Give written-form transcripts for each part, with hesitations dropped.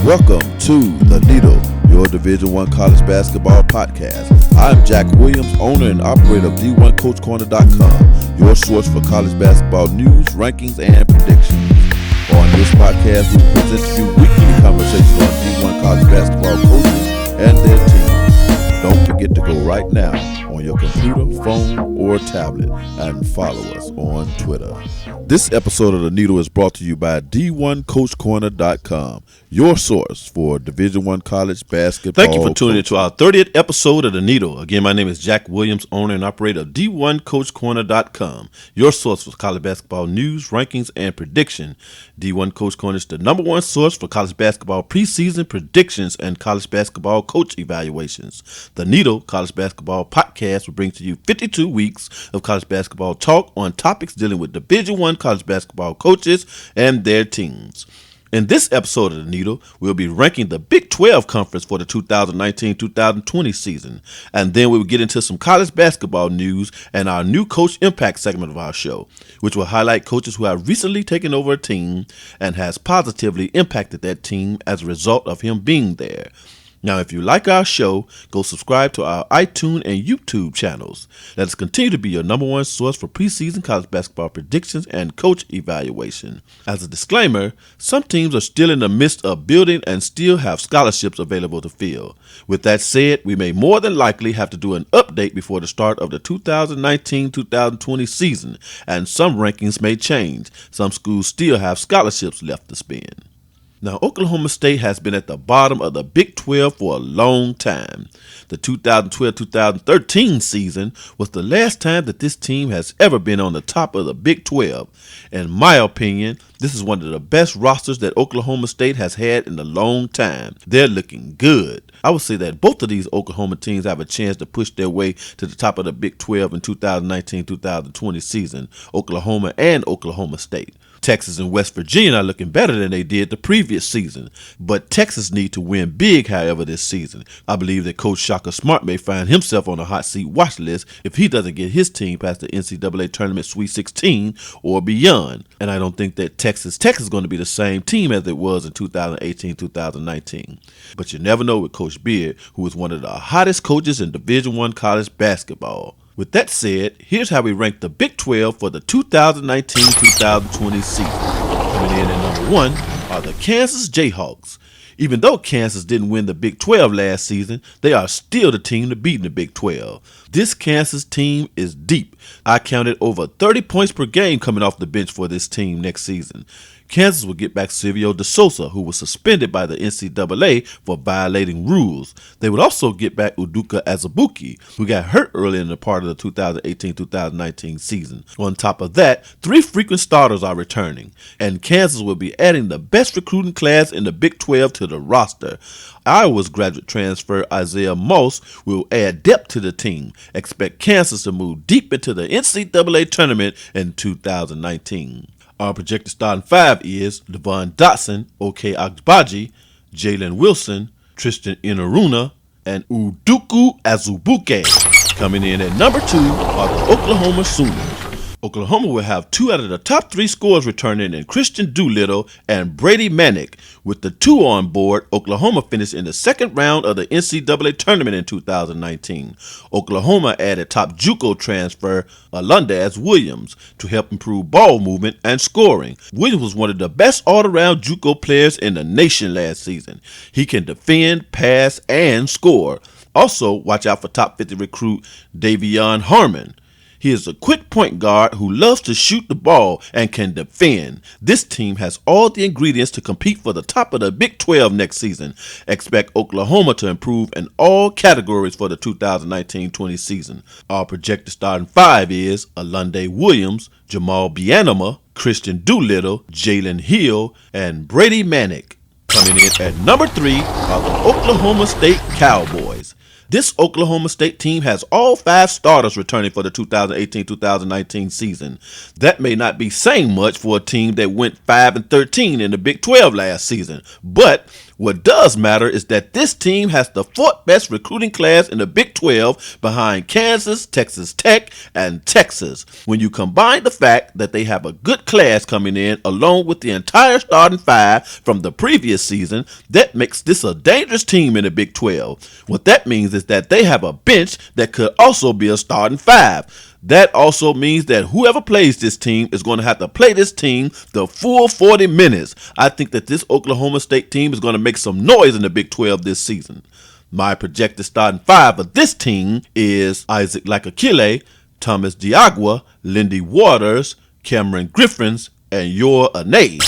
Welcome to The Needle, your Division I college basketball podcast. I'm Jack Williams, owner and operator of D1CoachCorner.com, your source for college basketball news, rankings, and predictions. On this podcast, we present to you weekly conversations on D1 college basketball coaches and their teams. Don't forget to go right now on your computer, phone, or tablet and follow us on Twitter. This episode of The Needle is brought to you by D1CoachCorner.com, your source for Division I college basketball. Thank you for tuning in to our 30th episode of The Needle. Again, my name is Jack Williams, owner and operator of D1CoachCorner.com, your source for college basketball news, rankings, and prediction. D1 Coach Corner is the number one source for college basketball preseason predictions and college basketball coach evaluations. The Needle College Basketball Podcast will bring to you 52 weeks of college basketball talk on topics dealing with Division I college basketball coaches and their teams. In this episode of The Needle, we'll be ranking the Big 12 Conference for the 2019-2020 season, and then we will get into some college basketball news and our new Coach Impact segment of our show, which will highlight coaches who have recently taken over a team and has positively impacted that team as a result of him being there. Now, if you like our show, go subscribe to our iTunes and YouTube channels. Let us continue to be your number one source for preseason college basketball predictions and coach evaluation. As a disclaimer, some teams are still in the midst of building and still have scholarships available to fill. With that said, we may more than likely have to do an update before the start of the 2019-2020 season, and some rankings may change. Some schools still have scholarships left to spend. Now, Oklahoma State has been at the bottom of the Big 12 for a long time. The 2012-2013 season was the last time that this team has ever been on the top of the Big 12. In my opinion, this is one of the best rosters that Oklahoma State has had in a long time. They're looking good. I would say that both of these Oklahoma teams have a chance to push their way to the top of the Big 12 in 2019-2020 season, Oklahoma and Oklahoma State. Texas and West Virginia are looking better than they did the previous season, but Texas need to win big, however, this season. I believe that Coach Shaka Smart may find himself on a hot seat watch list if he doesn't get his team past the NCAA Tournament Sweet 16 or beyond. And I don't think that Texas Tech is going to be the same team as it was in 2018-2019. But you never know with Coach Beard, who is one of the hottest coaches in Division I college basketball. With that said, here's how we rank the Big 12 for the 2019-2020 season. Coming in at number 1 are the Kansas Jayhawks. Even though Kansas didn't win the Big 12 last season, they are still the team to beat in the Big 12. This Kansas team is deep. I counted over 30 points per game coming off the bench for this team next season. Kansas will get back Silvio De Sousa, who was suspended by the NCAA for violating rules. They would also get back Udoka Azubuike, who got hurt early in the part of the 2018-2019 season. On top of that, 3 frequent starters are returning, and Kansas will be adding the best recruiting class in the Big 12 to the roster. Iowa's graduate transfer Isaiah Moss will add depth to the team. Expect Kansas to move deep into the NCAA tournament in 2019. Our projected starting 5 is Devon Dotson, OK Agbaji, Jalen Wilson, Tristan Enaruna, and Udoka Azubuike. Coming in at number 2 are the Oklahoma Sooners. Oklahoma will have 2 out of the top 3 scorers returning in Christian Doolittle and Brady Manick. With the 2 on board, Oklahoma finished in the second round of the NCAA tournament in 2019. Oklahoma added top JUCO transfer Alundaz Williams to help improve ball movement and scoring. Williams was one of the best all-around JUCO players in the nation last season. He can defend, pass, and score. Also, watch out for top 50 recruit Davion Harmon. He is a quick point guard who loves to shoot the ball and can defend. This team has all the ingredients to compete for the top of the Big 12 next season. Expect Oklahoma to improve in all categories for the 2019-20 season. Our projected starting 5 is Alundaz Williams, Jamal Bianama, Christian Doolittle, Jalen Hill, and Brady Manick. Coming in at number 3 are the Oklahoma State Cowboys. This Oklahoma State team has all 5 starters returning for the 2018-2019 season. That may not be saying much for a team that went 5-13 in the Big 12 last season, but What does matter is that this team has the fourth best recruiting class in the Big 12 behind Kansas, Texas Tech, and Texas. When you combine the fact that they have a good class coming in along with the entire starting five from the previous season, that makes this a dangerous team in the Big 12. What that means is that they have a bench that could also be a starting five. That also means that whoever plays this team is going to have to play this team the full 40 minutes. I think that this Oklahoma State team is going to make some noise in the Big 12 this season. My projected starting five of this team is Isaac Lakakile, Thomas Diagwa, Lindy Waters, Cameron Griffins, and Yor Ane.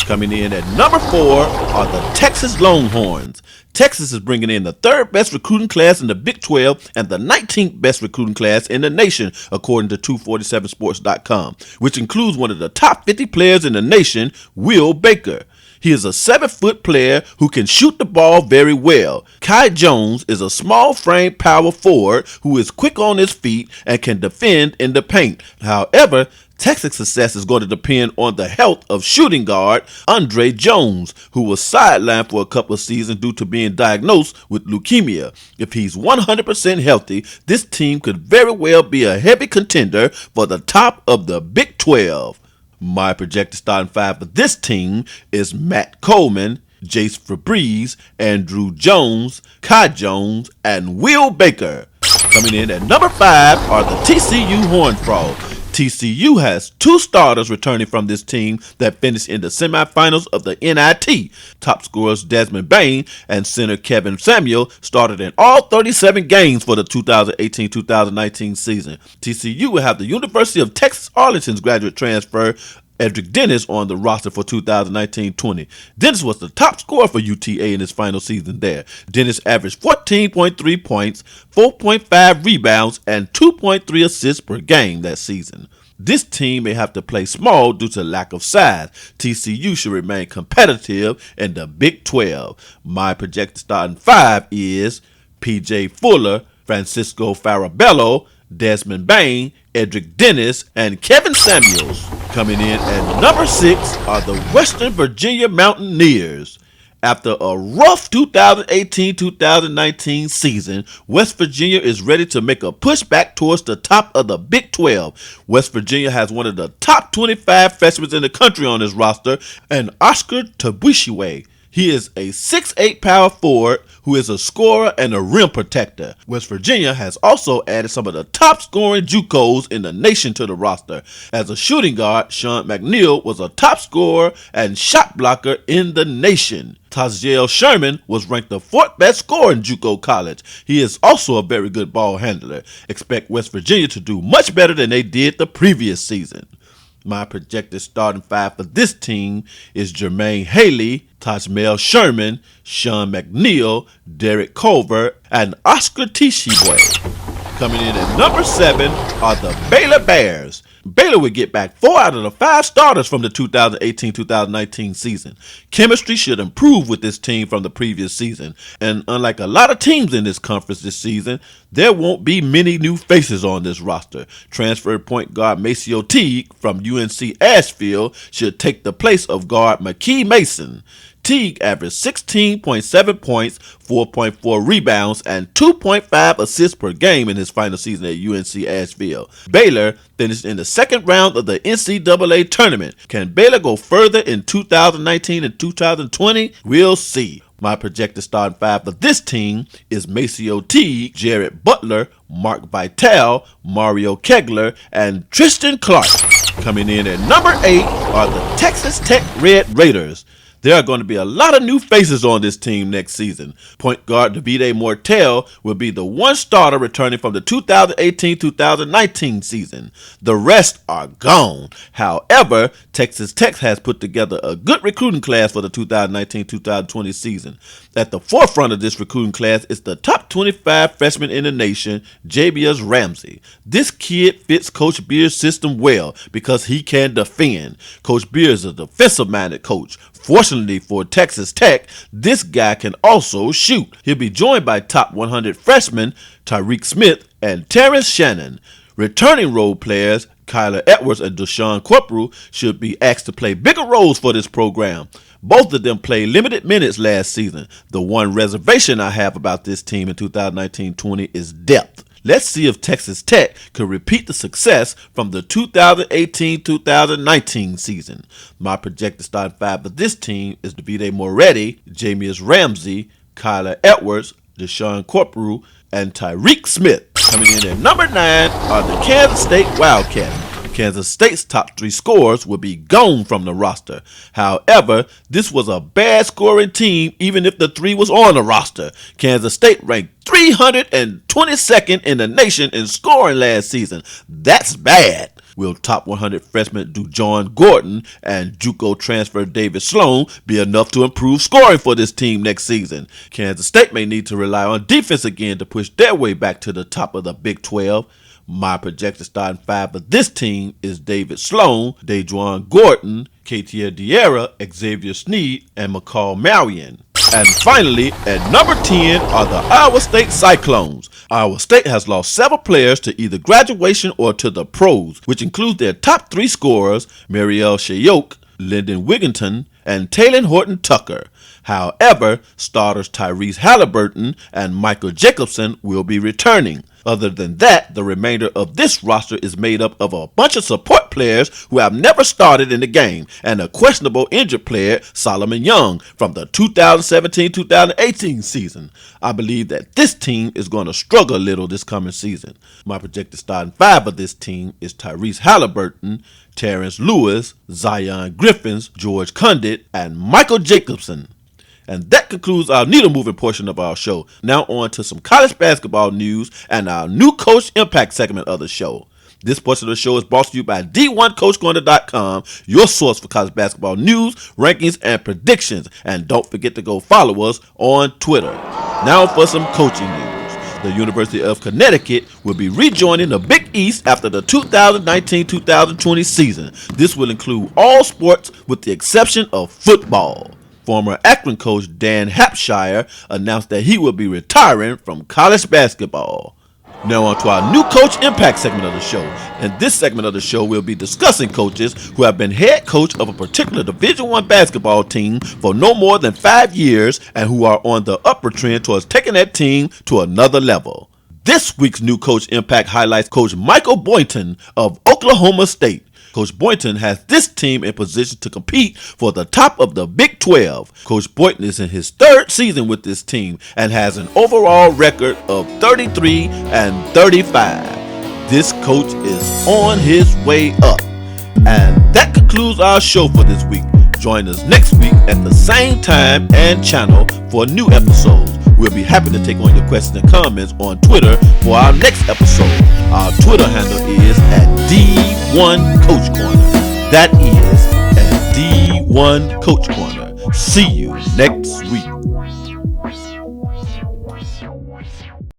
Coming in at number 4 are the Texas Longhorns. Texas is bringing in the third best recruiting class in the Big 12 and the 19th best recruiting class in the nation, according to 247sports.com, which includes one of the top 50 players in the nation, Will Baker. He is a 7-foot player who can shoot the ball very well. Kai Jones is a small-frame power forward who is quick on his feet and can defend in the paint. However, Texas' success is going to depend on the health of shooting guard Andre Jones, who was sidelined for a couple of seasons due to being diagnosed with leukemia. If he's 100% healthy, this team could very well be a heavy contender for the top of the Big 12. My projected starting five for this team is Matt Coleman, Jace Febreze, Andrew Jones, Kai Jones, and Will Baker. Coming in at number 5 are the TCU Horned Frogs. TCU has 2 starters returning from this team that finished in the semifinals of the NIT. Top scorers Desmond Bain and center Kevin Samuel started in all 37 games for the 2018-2019 season. TCU will have the University of Texas Arlington's graduate transfer Edric Dennis on the roster for 2019-20. Dennis was the top scorer for UTA in his final season there. Dennis averaged 14.3 points, 4.5 rebounds, and 2.3 assists per game that season. This team may have to play small due to lack of size. TCU should remain competitive in the Big 12. My projected starting five is P.J. Fuller, Francisco Farabello, Desmond Bain, Edric Dennis, and Kevin Samuels. Coming in at number 6 are the Western Virginia Mountaineers. After a rough 2018-2019 season, West Virginia is ready to make a push back towards the top of the Big 12. West Virginia has one of the top 25 freshmen in the country on his roster, and Oscar Tabushie. He is a 6'8" power forward who is a scorer and a rim protector. West Virginia has also added some of the top scoring JUCOs in the nation to the roster. As a shooting guard, Sean McNeil was a top scorer and shot blocker in the nation. Taziel Sherman was ranked the 4th best scorer in JUCO college. He is also a very good ball handler. Expect West Virginia to do much better than they did the previous season. My projected starting five for this team is Jermaine Haley, Tajmel Sherman, Sean McNeil, Derek Culver, and Oscar Tshiebwe. Coming in at number 7 are the Baylor Bears. Baylor would get back 4 out of the 5 starters from the 2018-2019 season. Chemistry should improve with this team from the previous season, and unlike a lot of teams in this conference this season, there won't be many new faces on this roster. Transferred point guard Maceo Teague from UNC Asheville should take the place of guard McKee Mason. Teague averaged 16.7 points, 4.4 rebounds, and 2.5 assists per game in his final season at UNC Asheville. Baylor finished in the second round of the NCAA tournament. Can Baylor go further in 2019 and 2020? We'll see. My projected starting five for this team is Maceo Teague, Jared Butler, Mark Vitale, Mario Kegler, and Tristan Clark. Coming in at number 8 are the Texas Tech Red Raiders. There are going to be a lot of new faces on this team next season. Point guard Davide Mortel will be the one starter returning from the 2018-2019 season. The rest are gone. However, Texas Tech has put together a good recruiting class for the 2019-2020 season. At the forefront of this recruiting class is the top 25 freshman in the nation, Javius Ramsey. This kid fits Coach Beer's system well because he can defend. Coach Beer is a defensive-minded coach. Fortunately for Texas Tech, this guy can also shoot. He'll be joined by top 100 freshmen Tyreek Smith and Terrence Shannon. Returning role players Kyler Edwards and Deshaun Corporal should be asked to play bigger roles for this program. Both of them played limited minutes last season. The one reservation I have about this team in 2019-20 is depth. Let's see if Texas Tech could repeat the success from the 2018-2019 season. My projected starting five of this team is Davide Moretti, Jamius Ramsey, Kyler Edwards, Deshaun Corporal, and Tyreek Smith. Coming in at number 9 are the Kansas State Wildcats. Kansas State's top 3 scorers will be gone from the roster. However, this was a bad scoring team even if the 3 was on the roster. Kansas State ranked 322nd in the nation in scoring last season. That's bad. Will top 100 freshman DeJuan Gordon and JUCO transfer David Sloan be enough to improve scoring for this team next season? Kansas State may need to rely on defense again to push their way back to the top of the Big 12. My projected starting five of this team is David Sloan, DeJuan Gordon, Katia Diarra, Xavier Sneed, and McCall Marion. And finally, at number 10 are the Iowa State Cyclones. Iowa State has lost several players to either graduation or to the pros, which includes their top 3 scorers, Mariel Shayok, Lyndon Wigginton, and Taylor Horton Tucker. However, starters Tyrese Halliburton and Michael Jacobson will be returning. Other than that, the remainder of this roster is made up of a bunch of support players who have never started in the game and a questionable injured player, Solomon Young, from the 2017-2018 season. I believe that this team is going to struggle a little this coming season. My projected starting five of this team is Tyrese Halliburton, Terrence Lewis, Zion Griffins, George Condit, and Michael Jacobson. And that concludes our needle-moving portion of our show. Now on to some college basketball news and our new Coach Impact segment of the show. This portion of the show is brought to you by D1CoachCorner.com, your source for college basketball news, rankings, and predictions. And don't forget to go follow us on Twitter. Now for some coaching news. The University of Connecticut will be rejoining the Big East after the 2019-2020 season. This will include all sports with the exception of football. Former Akron coach Dan Hampshire announced that he will be retiring from college basketball. Now on to our new Coach Impact segment of the show. In this segment of the show, we'll be discussing coaches who have been head coach of a particular Division I basketball team for no more than 5 years and who are on the upward trend towards taking that team to another level. This week's new Coach Impact highlights Coach Michael Boynton of Oklahoma State. Coach Boynton has this team in position to compete for the top of the Big 12. Coach Boynton is in his 3rd season with this team and has an overall record of 33-35. This coach is on his way up. And that concludes our show for this week. Join us next week at the same time and channel for new episodes. We'll be happy to take on your questions and comments on Twitter for our next episode. Our Twitter handle is at D1CoachCorner. That is at D1CoachCorner. See you next week.